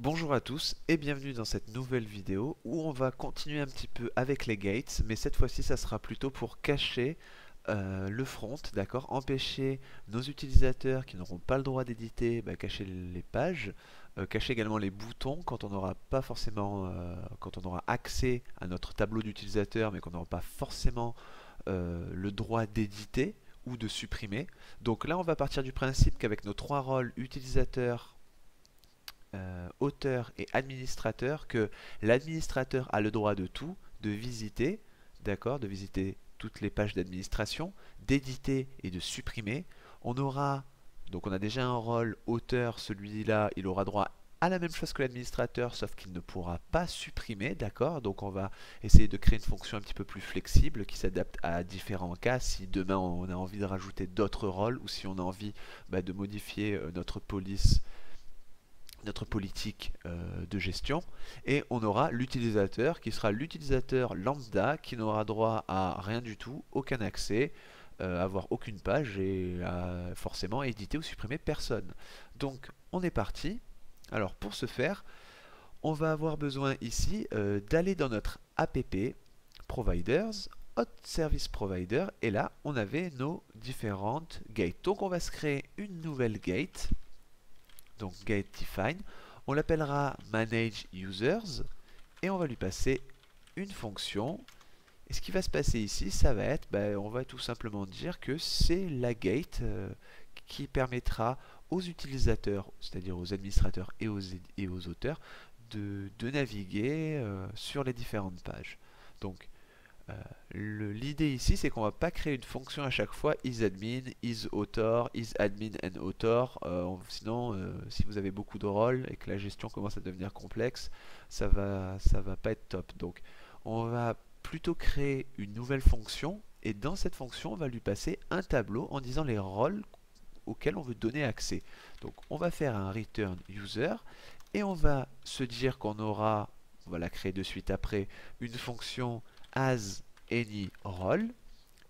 Bonjour à tous et bienvenue dans cette nouvelle vidéo où on va continuer un petit peu avec les gates, mais cette fois-ci ça sera plutôt pour cacher le front, d'accord, empêcher nos utilisateurs qui n'auront pas le droit d'éditer, cacher les pages, cacher également les boutons quand on n'aura pas forcément, quand on aura accès à notre tableau d'utilisateur mais qu'on n'aura pas forcément le droit d'éditer ou de supprimer. Donc là on va partir du principe qu'avec nos trois rôles utilisateur, auteur et administrateur, que l'administrateur a le droit de tout, de visiter, d'accord, de visiter toutes les pages d'administration, d'éditer et de supprimer. On aura, donc on a déjà un rôle auteur, celui-là, il aura droit à la même chose que l'administrateur, sauf qu'il ne pourra pas supprimer, d'accord. Donc on va essayer de créer une fonction un petit peu plus flexible qui s'adapte à différents cas. Si demain on a envie de rajouter d'autres rôles ou si on a envie de modifier notre politique de gestion, et on aura l'utilisateur qui sera l'utilisateur lambda qui n'aura droit à rien du tout, aucun accès, avoir aucune page et forcément éditer ou supprimer personne. Donc on est parti. Alors pour ce faire, on va avoir besoin ici d'aller dans notre app providers, hot service provider, et là on avait nos différentes gates. Donc on va se créer une nouvelle gate, donc gate define, on l'appellera manage users et on va lui passer une fonction. Et ce qui va se passer ici, ça va être, on va tout simplement dire que c'est la gate qui permettra aux utilisateurs, c'est-à-dire aux administrateurs et aux auteurs, de naviguer sur les différentes pages. Donc l'idée ici, c'est qu'on va pas créer une fonction à chaque fois isAdmin, isAuthor, isAdmin and author. Sinon, si vous avez beaucoup de rôles et que la gestion commence à devenir complexe, ça va pas être top. Donc, on va plutôt créer une nouvelle fonction et dans cette fonction, on va lui passer un tableau en disant les rôles auxquels on veut donner accès. Donc, on va faire un return user et on va se dire qu'on aura, on va la créer de suite après, une fonction as any role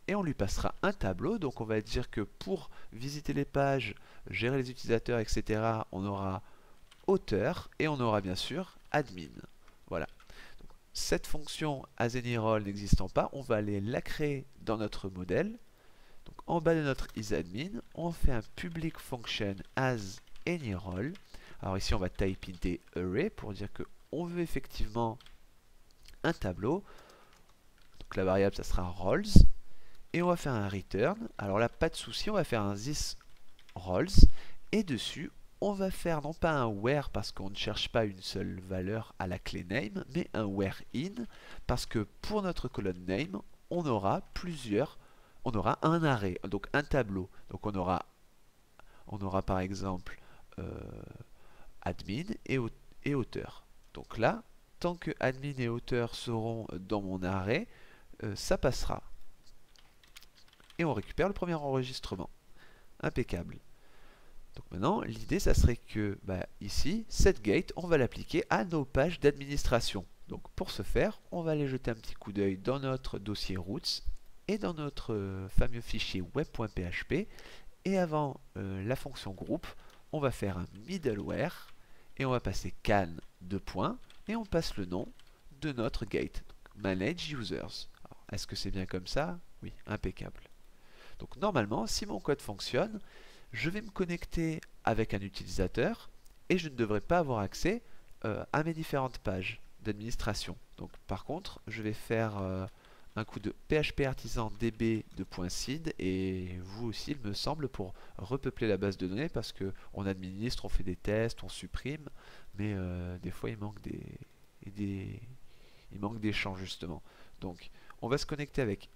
et on lui passera un tableau. Donc on va dire que pour visiter les pages, gérer les utilisateurs, etc., on aura auteur et on aura bien sûr admin. Voilà. Donc, cette fonction as any role n'existant pas, on va aller la créer dans notre modèle. Donc en bas de notre isAdmin, on fait un public function as any role. Alors ici on va type int array pour dire que on veut effectivement un tableau. Donc la variable ça sera roles et on va faire un return. Alors là pas de souci, on va faire un this roles et dessus on va faire non pas un where parce qu'on ne cherche pas une seule valeur à la clé name, mais un where in parce que pour notre colonne name on aura un array, donc un tableau. Donc on aura par exemple admin et auteur. Donc là, tant que admin et auteur seront dans mon array, ça passera. Et on récupère le premier enregistrement. Impeccable. Donc maintenant, l'idée, ça serait que ici, cette gate, on va l'appliquer à nos pages d'administration. Donc pour ce faire, on va aller jeter un petit coup d'œil dans notre dossier roots et dans notre fameux fichier web.php. Et avant la fonction groupe, on va faire un middleware et on va passer can et on passe le nom de notre gate, donc manage users. Est-ce que c'est bien comme ça? Oui, impeccable. Donc normalement, si mon code fonctionne, je vais me connecter avec un utilisateur et je ne devrais pas avoir accès à mes différentes pages d'administration. Donc par contre, je vais faire un coup de php artisan db de .seed et vous aussi il me semble pour repeupler la base de données parce que on administre, on fait des tests, on supprime, mais des fois il manque des champs justement. Donc on va se connecter avec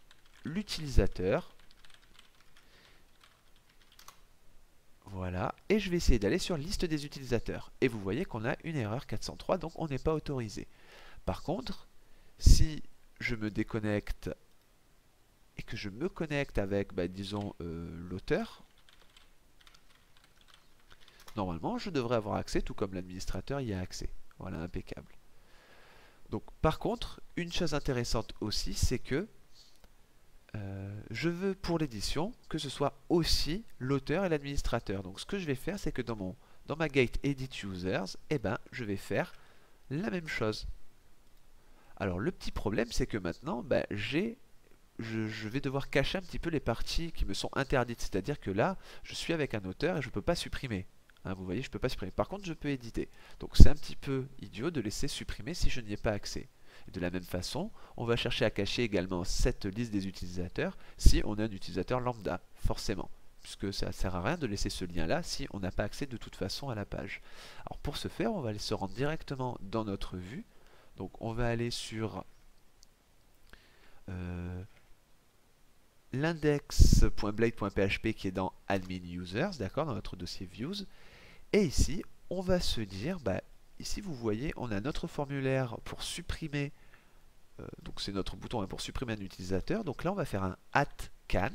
l'utilisateur. Voilà, et je vais essayer d'aller sur liste des utilisateurs. Et vous voyez qu'on a une erreur 403, donc on n'est pas autorisé. Par contre, si je me déconnecte et que je me connecte avec, disons, l'auteur, normalement, je devrais avoir accès, tout comme l'administrateur y a accès. Voilà, impeccable. Donc, par contre, une chose intéressante aussi, c'est que je veux pour l'édition que ce soit aussi l'auteur et l'administrateur. Donc, ce que je vais faire, c'est que dans mon dans ma gate edit users, eh ben, je vais faire la même chose. Alors le petit problème, c'est que maintenant, ben, je vais devoir cacher un petit peu les parties qui me sont interdites. C'est-à-dire que là, je suis avec un auteur et je ne peux pas supprimer. Hein, vous voyez, je ne peux pas supprimer. Par contre, je peux éditer. Donc c'est un petit peu idiot de laisser supprimer si je n'y ai pas accès. Et de la même façon, on va chercher à cacher également cette liste des utilisateurs si on est un utilisateur lambda, forcément. Puisque ça ne sert à rien de laisser ce lien-là si on n'a pas accès de toute façon à la page. Alors pour ce faire, on va aller se rendre directement dans notre vue. Donc on va aller sur l'index.blade.php qui est dans admin users, d'accord, dans notre dossier views. Et ici, on va se dire, bah, ici vous voyez, on a notre formulaire pour supprimer, donc c'est notre bouton hein, pour supprimer un utilisateur. Donc là, on va faire un @can.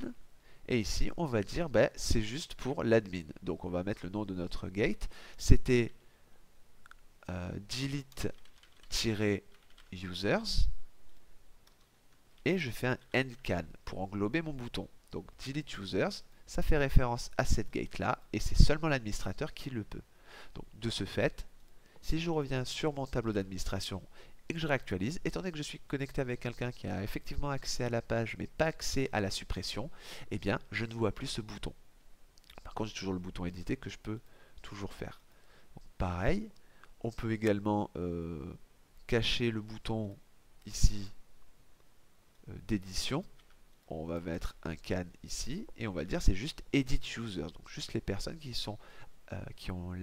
Et ici, on va dire, bah, c'est juste pour l'admin. Donc on va mettre le nom de notre gate. C'était delete-users. Et je fais un endcan pour englober mon bouton. Donc delete users, ça fait référence à cette gate là, et c'est seulement l'administrateur qui le peut. Donc de ce fait, si je reviens sur mon tableau d'administration et que je réactualise, étant donné que je suis connecté avec quelqu'un qui a effectivement accès à la page mais pas accès à la suppression, eh bien je ne vois plus ce bouton. Par contre j'ai toujours le bouton éditer que je peux toujours faire. Donc, pareil, on peut également cacher le bouton ici d'édition. On va mettre un can ici et on va dire c'est juste edit users, donc juste les personnes qui ont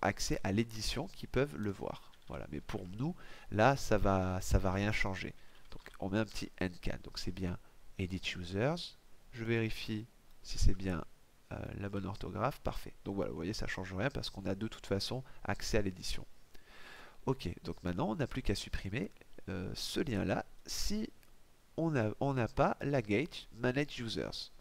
accès à l'édition qui peuvent le voir. Voilà, mais pour nous là ça va rien changer. Donc on met un petit endcan, donc c'est bien edit users. Je vérifie si c'est bien la bonne orthographe, parfait. Donc voilà, vous voyez ça change rien parce qu'on a de toute façon accès à l'édition. Ok, donc maintenant on n'a plus qu'à supprimer ce lien là si on n'a pas la gate manage users.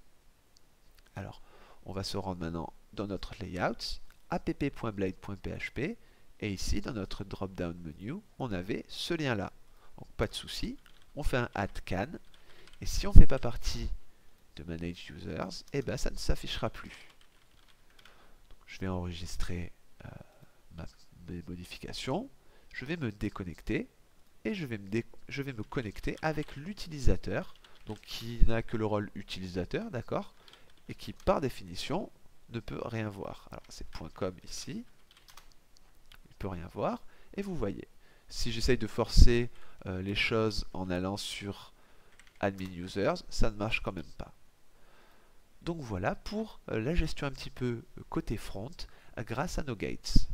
Alors, on va se rendre maintenant dans notre layout, app.blade.php, et ici, dans notre drop-down menu, on avait ce lien-là. Donc, pas de souci, on fait un add can, et si on ne fait pas partie de manage users, eh ben, ça ne s'affichera plus. Donc, je vais enregistrer mes modifications, je vais me déconnecter, et je vais me connecter avec l'utilisateur, donc qui n'a que le rôle utilisateur, d'accord, et qui par définition ne peut rien voir. Alors c'est .com ici, il ne peut rien voir, et vous voyez, si j'essaye de forcer les choses en allant sur admin users, ça ne marche quand même pas. Donc voilà pour la gestion un petit peu côté front grâce à nos gates.